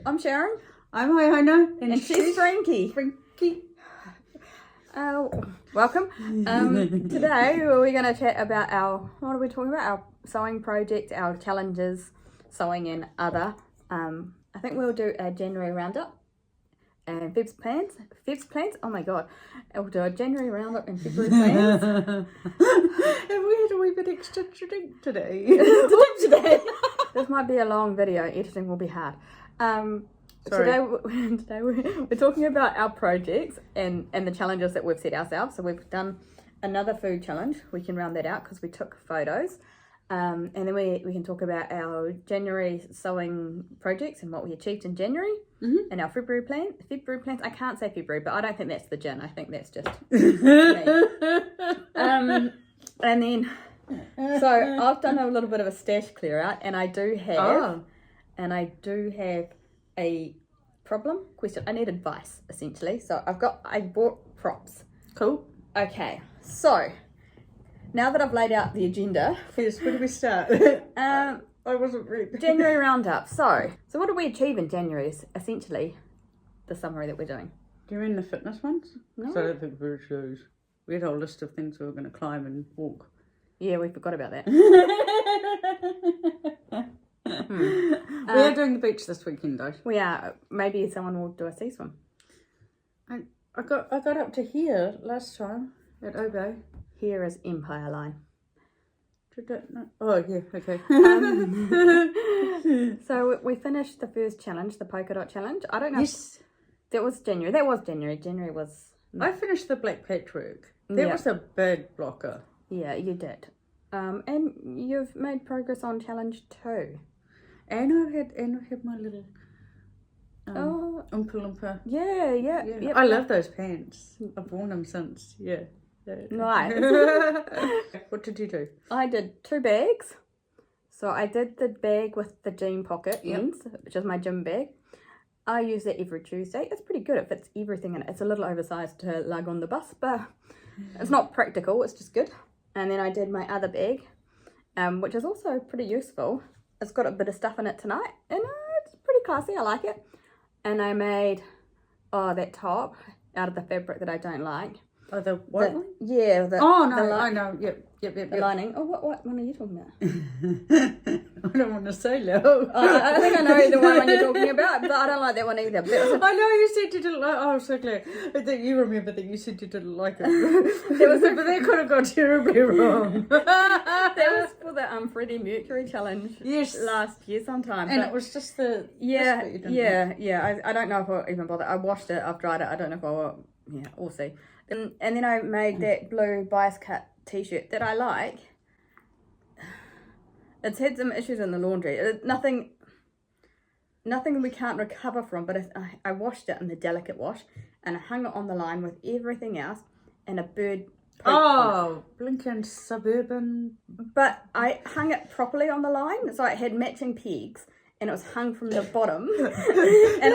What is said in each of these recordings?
I'm Sharon. I'm Iona. And she's Frankie. Welcome. Today we're going to chat about what are we talking about? Our sewing project, our challenges, sewing and other. I think we'll do a January roundup and Feb's plans. Oh my God. We'll do a January roundup and February plans. And we had a wee bit extra to drink today. This might be a long video. Editing will be hard. Sorry. Today we're talking about our projects and the challenges that we've set ourselves. So we've done another food challenge. We can round that out because we took photos. And then we can talk about our January sewing projects and what we achieved in January. Mm-hmm. And our February plans. I can't say February, but I don't think that's the gin. I think that's just me. And then, so I've done a little bit of a stash clear out, and I do have a question. I need advice, essentially. So I bought props. Cool. Okay, so now that I've laid out the agenda. Yes, where do we start? I wasn't ready. January roundup. So what did we achieve in January, is essentially the summary that we're doing. Do you mean the fitness ones? No. So I don't think we were shoes. We had a whole list of things we were going to climb and walk. Yeah, we forgot about that. We are doing the beach this weekend though. We are. Maybe someone will do a sea swim. I got up to here last time at Obo. Here is Empire Line. Oh yeah, okay. So we finished the first challenge, the polka dot challenge. I don't know. Yes. That was January. January was... I finished the black patchwork. That was a big blocker. Yeah, you did. And you've made progress on challenge 2. And I had my little Oompa Loompa. Yeah. I love those pants. I've worn them since. Yeah. Nice. What did you do? I did 2 bags. So I did the bag with the jean pocket ends, which is my gym bag. I use that every Tuesday. It's pretty good. It fits everything in it. It's a little oversized to lug on the bus, but it's not practical. It's just good. And then I did my other bag, which is also pretty useful. It's got a bit of stuff in it tonight, and it's pretty classy. I like it. And I made that top out of the fabric that I don't like. Oh, the what? I know. Yep. The lining. Oh, what one are you talking about? I don't want to say no. I think I know the one you're talking about, but I don't like that one either. I know you said you didn't like. Oh, I'm so glad that you remember that you said you didn't like it. But that could have gone terribly wrong. That was for the Freddie Mercury challenge. Yes. Last year sometime. And it was just the I don't know if I'll even bother. I washed it. I've dried it. I don't know if I will. Yeah, we'll see. And then I made that blue bias cut t-shirt that I like. It's had some issues in the laundry. Nothing we can't recover from, but I washed it in the delicate wash and I hung it on the line with everything else, and a bird pooped on it. Blinking suburban. But I hung it properly on the line, so it had matching pegs, and it was hung from the bottom. And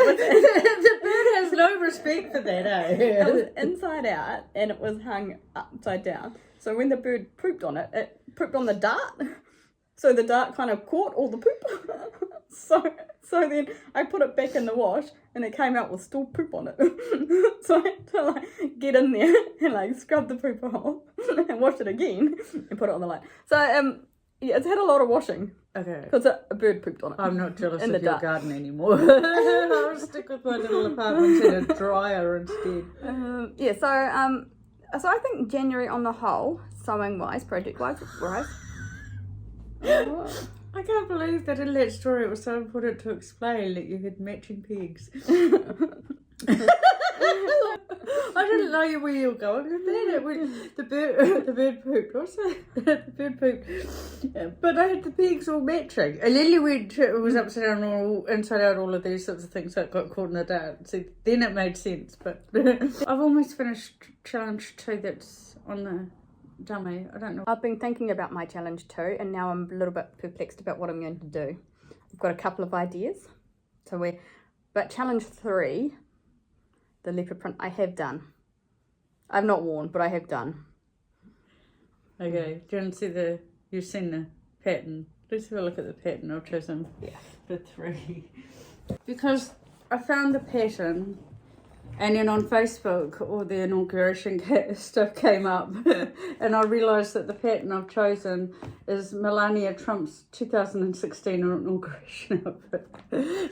The bird has no respect for that, eh? It was inside out, and it was hung upside down. So when the bird pooped on it, it pooped on the dart. So the dart kind of caught all the poop. So then I put it back in the wash, and it came out with still poop on it. So I had to get in there and scrub the poop off and wash it again and put it on the line. So it's had a lot of washing. Okay. Because a bird pooped on it. I'm not jealous in of the your garden anymore. I'll stick with my little apartment in a dryer instead. So I think January on the whole, sewing wise, project wise, right? I can't believe that in that story it was so important to explain that you had matching pegs. I didn't know where you were going with that. The bird pooped. What's that? The bird pooped. But I had the pegs all matching. And Lily was upside down, all inside out, all of these sorts of things, so it got caught in the dart. So then it made sense. But I've almost finished challenge 2 that's on the dummy. I don't know. I've been thinking about my challenge 2, and now I'm a little bit perplexed about what I'm going to do. I've got a couple of ideas. But challenge 3, the leopard print, I have done. I've not worn, but I have done. Okay, do you want to see you've seen the pattern? Let's have a look at the pattern I've chosen. Yeah. The 3. Because I found the pattern, and then on Facebook all the inauguration stuff came up, and I realised that the pattern I've chosen is Melania Trump's 2016 inauguration outfit.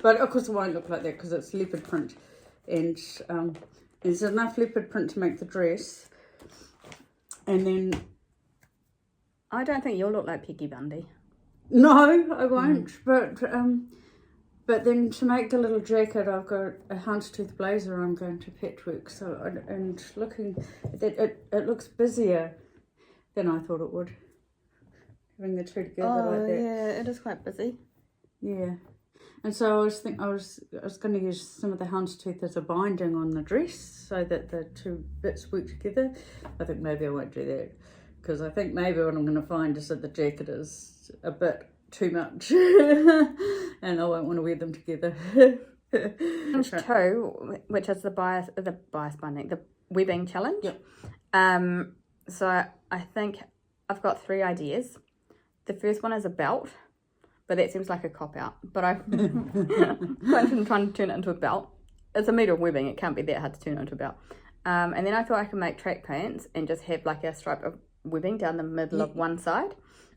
But of course it won't look like that because it's leopard print, and there's enough leopard print to make the dress. And then I don't think you'll look like Peggy Bundy. no, I won't. But then to make the little jacket, I've got a houndstooth blazer I'm going to patchwork. So and looking, it looks busier than I thought it would. Having the two together like that. Yeah, it is quite busy. Yeah. And so I was going to use some of the houndstooth as a binding on the dress so that the two bits work together. I think maybe I won't do that because I think maybe what I'm going to find is that the jacket is a bit too much and I won't want to wear them together. Challenge 2, which is the bias binding, the webbing challenge. Yep. So I think I've got 3 ideas. The first one is a belt, but that seems like a cop-out. But I'm trying to turn it into a belt. It's a metre of webbing, it can't be that hard to turn it into a belt. And then I thought I could make track pants and just have like a stripe of webbing down the middle of one side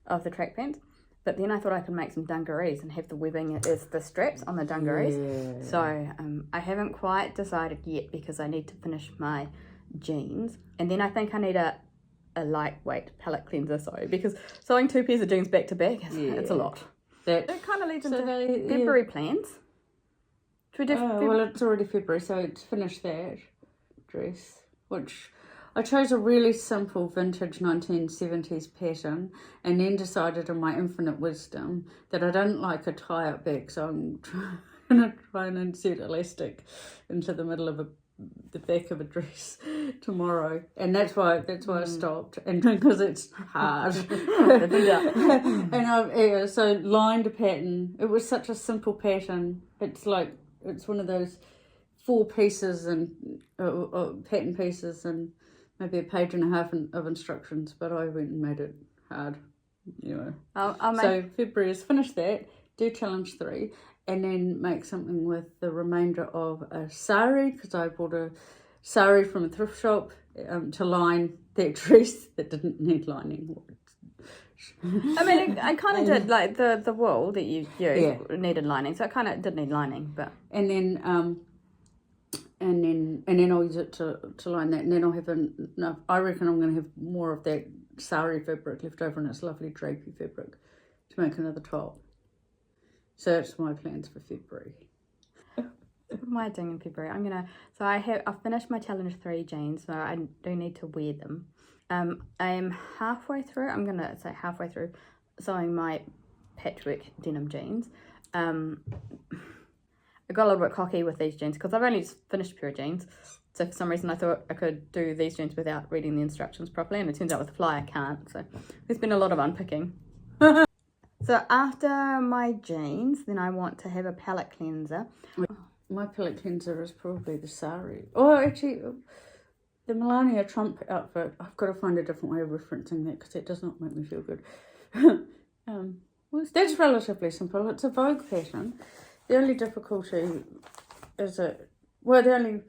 of the track pants. But then I thought I could make some dungarees and have the webbing as the straps on the dungarees. Yeah. So I haven't quite decided yet because I need to finish my jeans. And then I think I need a lightweight palette cleanser because sewing 2 pairs of jeans back to back, it's a lot. It kind of leads into February plans. Should we do well, it's already February, so to finish that dress, which I chose a really simple vintage 1970s pattern and then decided in my infinite wisdom that I don't like a tie-up back, so I'm going to try and insert elastic into the middle of the back of a dress tomorrow, and that's why I stopped, and because it's hard. And so lined a pattern. It was such a simple pattern. It's one of those 4 pieces and pattern pieces and maybe a page and a half of instructions, but I went and made it hard. So February is finish that, do challenge 3, and then make something with the remainder of a sari, because I bought a sari from a thrift shop to line that dress that didn't need lining. I mean, I kind of did, like the wool that you used needed lining, so it kind of did need lining, but... And then I'll use it to line that, and then I'll have enough. I reckon I'm going to have more of that sari fabric left over, and it's lovely drapey fabric to make another top. So that's my plans for February. What am I doing in February? I've finished my challenge 3 jeans, so I do need to wear them. I am halfway through sewing my patchwork denim jeans. I got a little bit cocky with these jeans because I've only just finished a pair of jeans. So for some reason I thought I could do these jeans without reading the instructions properly, and it turns out with the fly I can't. So there's been a lot of unpicking. So after my jeans, then I want to have a palette cleanser. My palette cleanser is probably the sari. Oh, actually, the Melania Trump outfit. I've got to find a different way of referencing that because it does not make me feel good. That's relatively simple. It's a Vogue pattern. The only difficulty is the only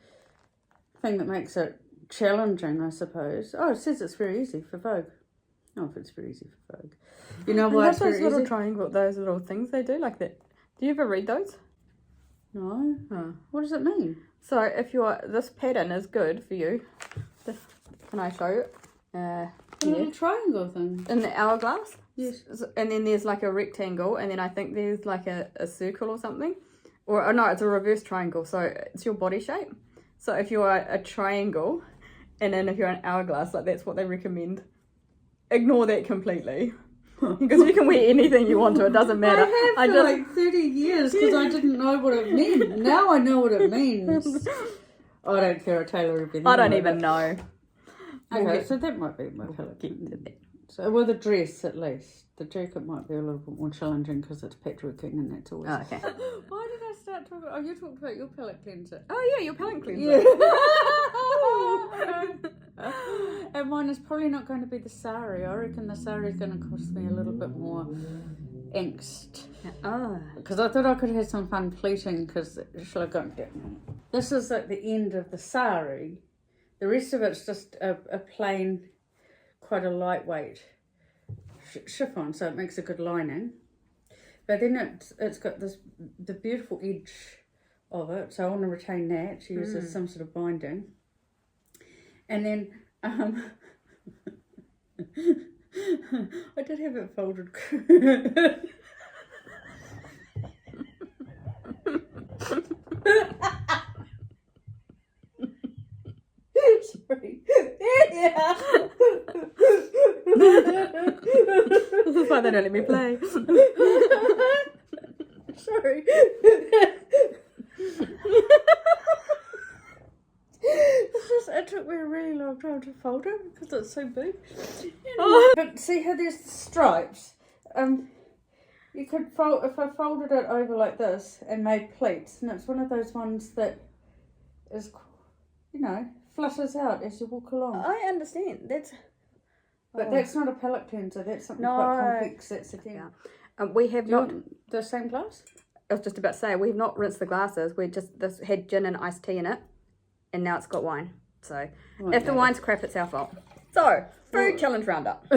thing that makes it challenging, I suppose. Oh, it says it's very easy for Vogue. Oh, if it's very easy for Vogue. You know why it's very easy? Those little things they do like that. Do you ever read those? No. Oh. What does it mean? So if this pattern is good for you, can I show you? A little triangle thing. In the hourglass? Yes. And then there's like a rectangle, and then I think there's like a circle or something. Or no, it's a reverse triangle, so it's your body shape. So if you're a triangle, and then if you're an hourglass, like that's what they recommend. Ignore that completely. Because you can wear anything you want to, it doesn't matter. I have for like 30 years because I didn't know what it meant. Now I know what it means. I don't care, I tailor everything. I don't even know. Okay, so that might be my palette. So, well, the dress at least. The jacket might be a little bit more challenging because it's patchworking and that's always... Oh, okay. Why did I start talking... Oh, you talked about your palette cleanser. Oh, yeah, your palette cleanser. Yeah. And mine is probably not going to be the sari. I reckon the sari is going to cost me a little bit more. angst. Oh. Because I thought I could have some fun pleating, because this is at the end of the sari. The rest of it's just a plain, quite a lightweight chiffon, so it makes a good lining. But then it's got the beautiful edge of it, so I want to retain that to use as some sort of binding. And then I did have it folded. Sorry. Yeah. This is why they don't let me play. Sorry. It took me a really long time to fold it because it's so big. But see how there's the stripes? You could fold, if I folded it over like this and made pleats, and it's one of those ones that is, flutters out as you walk along. I understand. But that's not a palette cleanser, that's something quite complex. That's a thing. Yeah. We have not. The same glass? I was just about to say, we have not rinsed the glasses. This had gin and iced tea in it, and now it's got wine. So if the wine's crap, it's our fault. So food challenge roundup.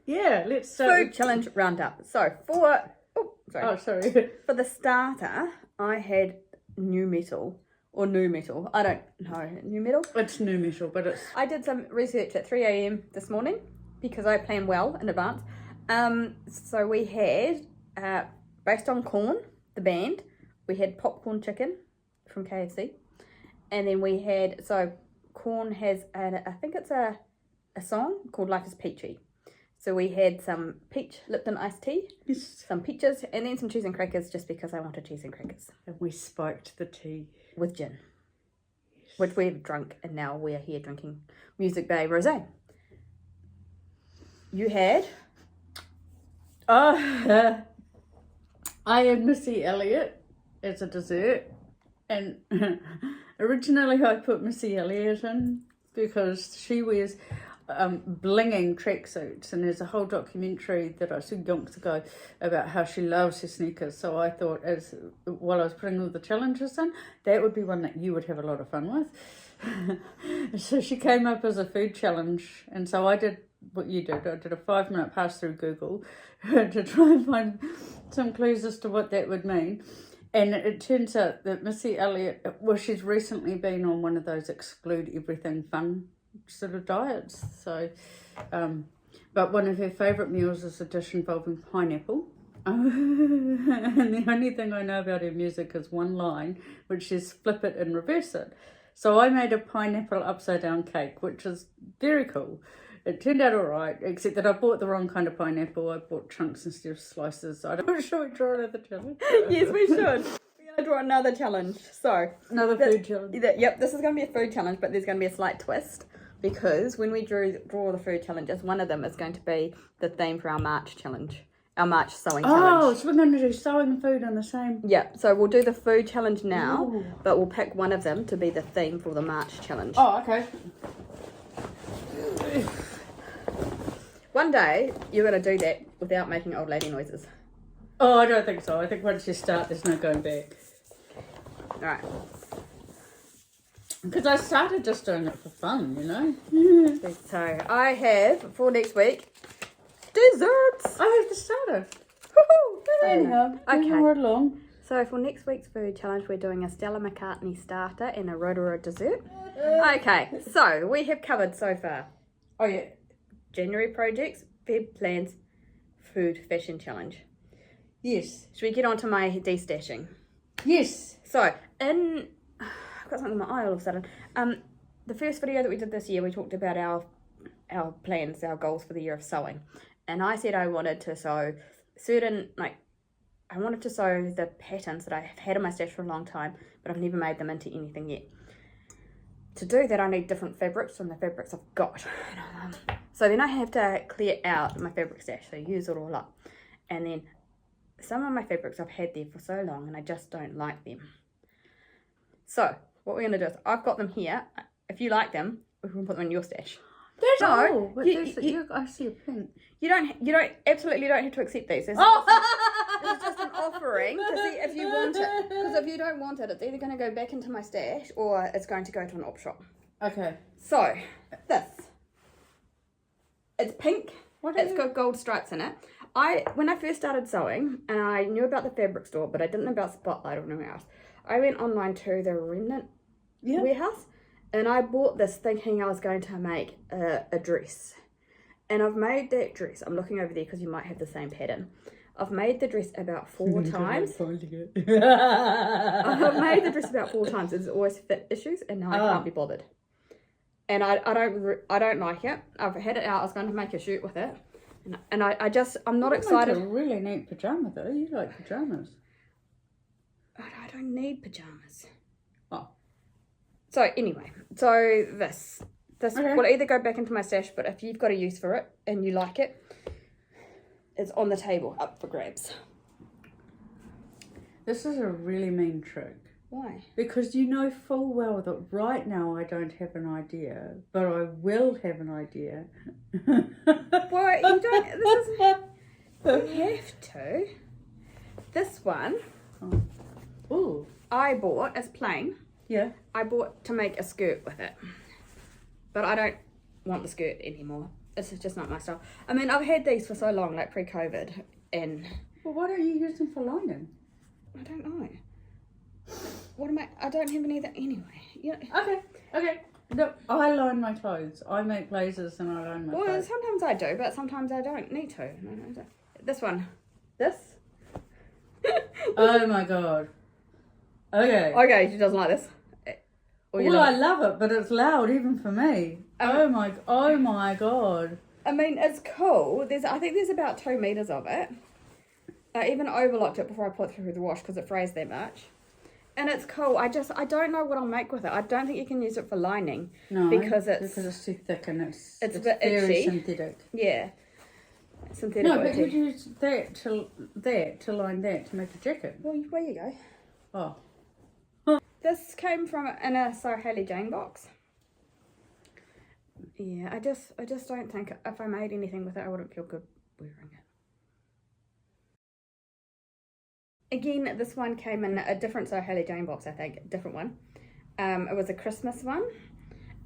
Yeah, let's start. Food challenge roundup. So for for the starter, I had new metal. Or new metal. I don't know. New metal? It's new metal, but it's... I did some research at 3 a.m. this morning because I planned well in advance. So we had, based on Corn, the band, we had popcorn chicken from KFC. And then we had, so Corn has, I think it's a song called Life is Peachy. So we had some peach Lipton iced tea, some peaches, and then some cheese and crackers just because I wanted cheese and crackers. And we spiked the tea. With gin, which we've drunk, and now we're here drinking Music Bay Rosé. You had? I had Missy Elliott as a dessert, and originally I put Missy Elliott in because she wears blinging tracksuits, and there's a whole documentary that I saw yonks ago about how she loves her sneakers. So I thought, while I was putting all the challenges in, that would be one that you would have a lot of fun with. So she came up as a food challenge, and so I did what you did. I did a 5-minute pass through Google to try and find some clues as to what that would mean. And it turns out that Missy Elliott, well, she's recently been on one of those exclude everything fun sort of diets. So, but one of her favourite meals is a dish involving pineapple. And the only thing I know about her music is one line, which is flip it and reverse it. So I made a pineapple upside down cake, which is very cool. It turned out all right, except that I bought the wrong kind of pineapple. I bought chunks instead of slices. So I'm sure we draw another challenge. Yes, we should. We're going to draw another challenge. So another food challenge. Yep, this is going to be a food challenge, but there's going to be a slight twist. Because when we draw the food challenges, one of them is going to be the theme for our March challenge. Our March sewing challenge. Oh, so we're going to do sewing and food on the same... Yeah, so we'll do the food challenge now, but we'll pick one of them to be the theme for the March challenge. Oh, okay. One day, you're going to do that without making old lady noises. Oh, I don't think so. I think once you start, there's no going back. Alright. Because I started just doing it for fun, you know? So, I have, for next week, desserts! I have the starter. Woohoo! Anyhow, okay. Right along. So, for next week's food challenge, we're doing a Stella McCartney starter and a Rotorua dessert. Okay, so, we have covered so far. Oh, yeah. January projects, Feb plans, food fashion challenge. Yes. Should we get on to my de-stashing? Yes. So, I've got something in my eye all of a sudden. The first video that we did this year, we talked about our plans, our goals for the year of sewing. And I said I wanted to sew I wanted to sew the patterns that I have had in my stash for a long time, but I've never made them into anything yet. To do that, I need different fabrics from the fabrics I've got. So then I have to clear out my fabric stash, so use it all up. And then some of my fabrics I've had there for so long and I just don't like them. So what we're going to do is, I've got them here. If you like them, we can put them in your stash. That's No, all. But you- I see a pink. You absolutely don't have to accept these. This is just an offering to see if you want it. Because if you don't want it, it's either going to go back into my stash or it's going to go to an op shop. Okay. So, this. It's pink. It's got gold stripes in it. When I first started sewing, and I knew about the fabric store, but I didn't know about Spotlight or anywhere else, I went online to the Remnant warehouse, and I bought this thinking I was going to make a dress. And I've made that dress. I'm looking over there because you might have the same pattern. I've made the dress about 4 times. I've made the dress about 4 times. There's always fit issues, and now I can't be bothered. And I don't like it. I've had it out. I was going to make a shoot with it, and I'm not excited. It's a really neat pajama though. You like pajamas? I don't need pajamas. Oh. So anyway, this Okay. will either go back into my stash, but if you've got a use for it and you like it, it's on the table up for grabs. This is a really mean trick. Why? Because you know full well that right now I don't have an idea, but I will have an idea. Well, you don't. This is. You have to. This one. Ooh. I bought as plain. Yeah. I bought to make a skirt with it. But I don't want the skirt anymore. It's just not my style. I mean, I've had these for so long, like pre-COVID, and... Well, why don't you use them for lining? I don't know. I don't have any of that anyway. Yeah. Okay. No, I line my clothes. I make blazers and I line my Well, clothes. sometimes I do, but sometimes I don't need to. No. This one. This? Oh my god. Okay. Okay, she doesn't like this. Or you Well, I love love it, but it's loud even for me. Oh my god. it. I mean, it's cool. I think there's about 2 meters of it. I even overlocked it before I put it through the wash because it frays that much. And it's cool. I don't know what I'll make with it. I don't think you can use it for lining. No, because it's too thick and it's a bit very itchy. synthetic. Yeah. Synthetic. No, but itchy. you'd use that to line that to make a jacket. Well, where you go. Oh. This came from in a Sarah Haley Jane box. Yeah, I just don't think if I made anything with it, I wouldn't feel good wearing it. Again, this one came in a different Sarah Haley Jane box, I think, a different one. It was a Christmas one.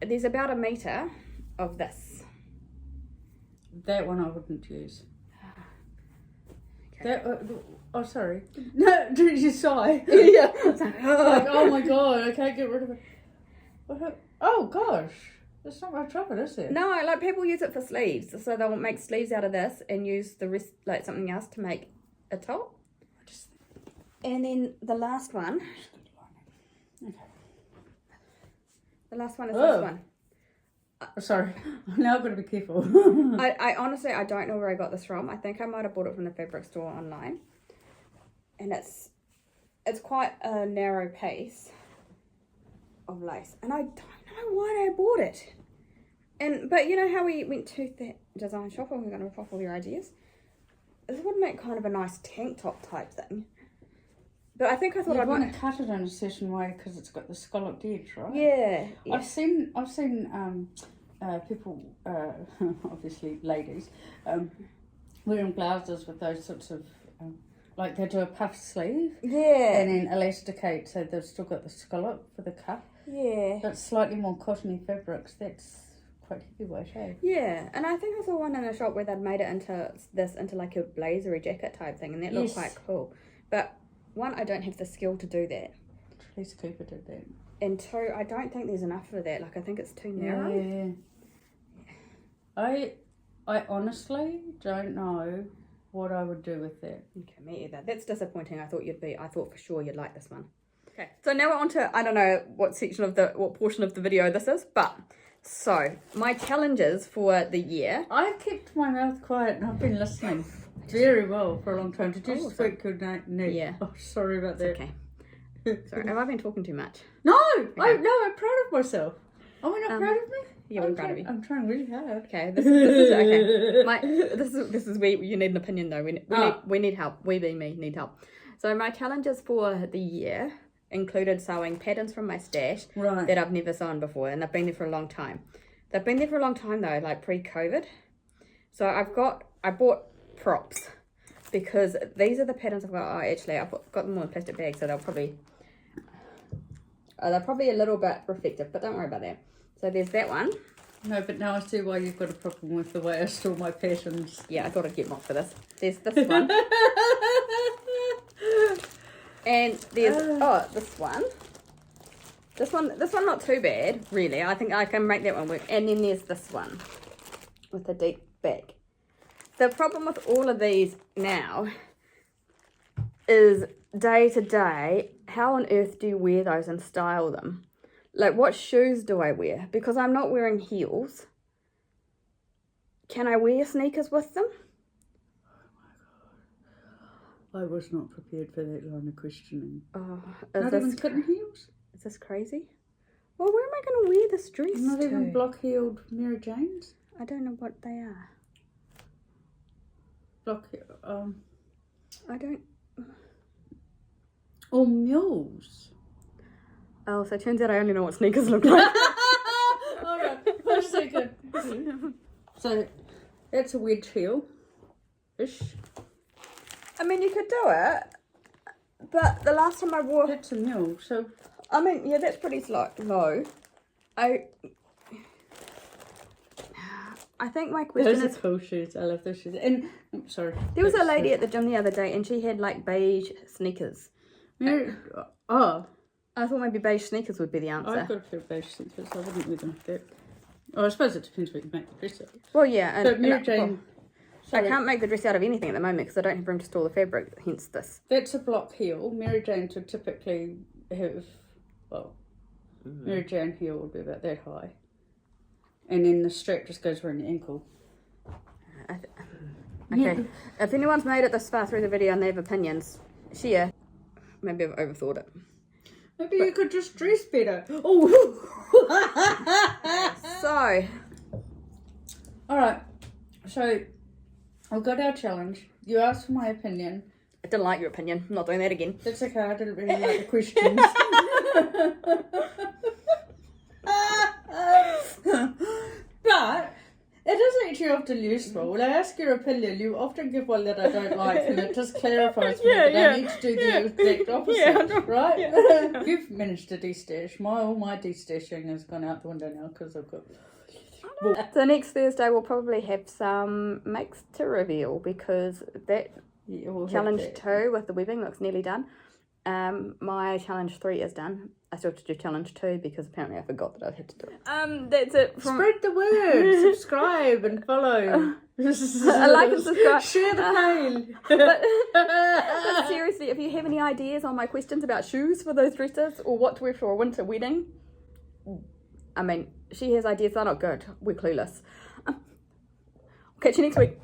There's about 1 meter of this. That one I wouldn't use. Okay. Oh, sorry. No, did you sigh? Yeah. Like, oh my god, I can't get rid of it. Oh gosh, that's not much of it, is it? No, like people use it for sleeves, so they'll make sleeves out of this and use the rest like something else to make a top. And then the last one. Okay. The last one is this one. Sorry, now I've got to be careful. I honestly, I don't know where I got this from. I think I might have bought it from the fabric store online. And it's quite a narrow piece of lace. And I don't know why I bought it. But you know how we went to that design shop and we're going to rip off all your ideas? This would make kind of a nice tank top type thing. But I think I thought I'd I'd want to cut it in a certain way because it's got the scalloped edge, right? Yeah. I've seen people, obviously ladies, wearing blouses with those sorts of, like they do a puff sleeve. Yeah. And then elasticate so they've still got the scallop for the cuff. Yeah. But slightly more cottony fabrics, that's quite heavyweight, eh? Yeah, and I think I saw one in a shop where they'd made it into like a blazery jacket type thing, and that looked quite cool. But one, I don't have the skill to do that. Trace Cooper did that. And 2, I don't think there's enough for that. Like, I think it's too narrow. Yeah. I honestly don't know what I would do with that. Okay, me either. That's disappointing. I thought for sure you'd like this one. Okay, so now we're on to, I don't know what portion of the video this is, but so my challenges for the year. I've kept my mouth quiet and I've been listening very well for a long time. Did you speak good night? Yeah. Oh, sorry about that. Okay. Sorry, have I been talking too much? No, I'm proud of myself. Are we not proud of me? Yeah, we're proud of you. I'm trying really hard. Okay, this is okay. This is where you need an opinion though. We need help. We being me need help. So my challenges for the year included sewing patterns from my stash Right. that I've never sewn before, and I've been there for a long time. They've been there for a long time though, like pre-COVID. So I bought props because these are the patterns I've got. Oh, actually, I've got them all in plastic bags, so they're probably a little bit reflective, but don't worry about that. So there's that one. No, but now I see why you've got a problem with the way I store my patterns. Yeah, I thought I'd get mocked for this. There's this one. And there's, this one. This one not too bad, really. I think I can make that one work. And then there's this one with a deep back. The problem with all of these now is day to day, how on earth do you wear those and style them? Like, what shoes do I wear? Because I'm not wearing heels. Can I wear sneakers with them? I was not prepared for that line of questioning. Oh, Not even kitten heels? Is this crazy? Well, where am I going to wear this dress Not to? even block-heeled Mary Janes? I don't know what they are. I don't... Or mules. Oh, so it turns out I only know what sneakers look like. Alright, 1 second. So, that's a wedge heel-ish. I mean, you could do it, but the last time I wore... That's a mule, so... I mean, yeah, that's pretty low. I think my question Those is... are cool shoes. I love those shoes. And, I'm sorry. There was a lady at the gym the other day and she had like beige sneakers. Oh, I thought maybe beige sneakers would be the answer. I've got a pair of beige sneakers. I wouldn't wear them like that. Oh, I suppose it depends what you make the dress out of. Well, yeah. But Mary Jane... I can't make the dress out of anything at the moment because I don't have room to store the fabric, hence this. That's a block heel. Mary Jane's would typically have, well, Mary Jane heel would be about that high. And then the strap just goes around your ankle. Okay, if anyone's made it this far through the video and they have opinions, share. Maybe I've overthought it. Maybe you could just dress better. Oh! So, Alright, so I've got our challenge. You asked for my opinion. I didn't like your opinion. I'm not doing that again. That's okay, I didn't really like the questions. But it is actually often useful. When I ask your opinion, you often give one that I don't like, and it just clarifies for me that I need to do the exact opposite, right? Yeah. You've managed to de-stash. All my de-stashing has gone out the window now because I've got... So next Thursday we'll probably have some makes to reveal because that challenge 2 with the webbing looks nearly done. My challenge 3 is done. I still have to do challenge 2 because apparently I forgot that I had to do it. That's it. Spread the word, subscribe and follow. Like and subscribe. Share the pain. But seriously, if you have any ideas on my questions about shoes for those dresses or what to wear for a winter wedding, I mean, she has ideas, they're not good. We're clueless. Catch you next week.